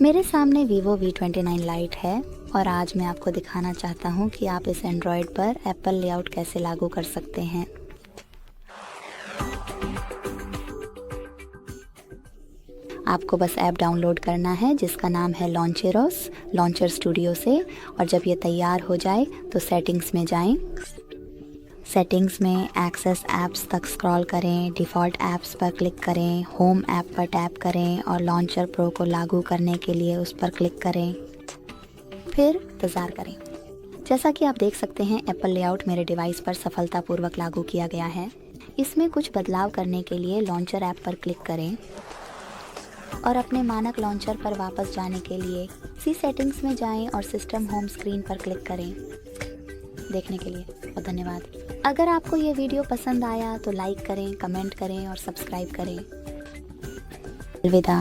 मेरे सामने VIVO V29 Lite है और आज मैं आपको दिखाना चाहता हूँ कि आप इस एंड्रॉयड पर एप्पल लेआउट कैसे लागू कर सकते हैं। आपको बस ऐप डाउनलोड करना है जिसका नाम है LauncherOS लॉन्चर स्टूडियो से, और जब ये तैयार हो जाए तो सेटिंग्स में जाएं। सेटिंग्स में एक्सेस ऐप्स तक स्क्रॉल करें, डिफ़ॉल्ट ऐप्स पर क्लिक करें, होम ऐप पर टैप करें और लॉन्चर प्रो को लागू करने के लिए उस पर क्लिक करें। फिर इंतज़ार करें। जैसा कि आप देख सकते हैं, एप्पल लेआउट मेरे डिवाइस पर सफलतापूर्वक लागू किया गया है। इसमें कुछ बदलाव करने के लिए लॉन्चर ऐप पर क्लिक करें और अपने मानक लॉन्चर पर वापस जाने के लिए सी सेटिंग्स में जाएं और सिस्टम होम स्क्रीन पर क्लिक करें। देखने के लिए बहुत धन्यवाद। अगर आपको ये वीडियो पसंद आया तो लाइक करें, कमेंट करें और सब्सक्राइब करें। अलविदा।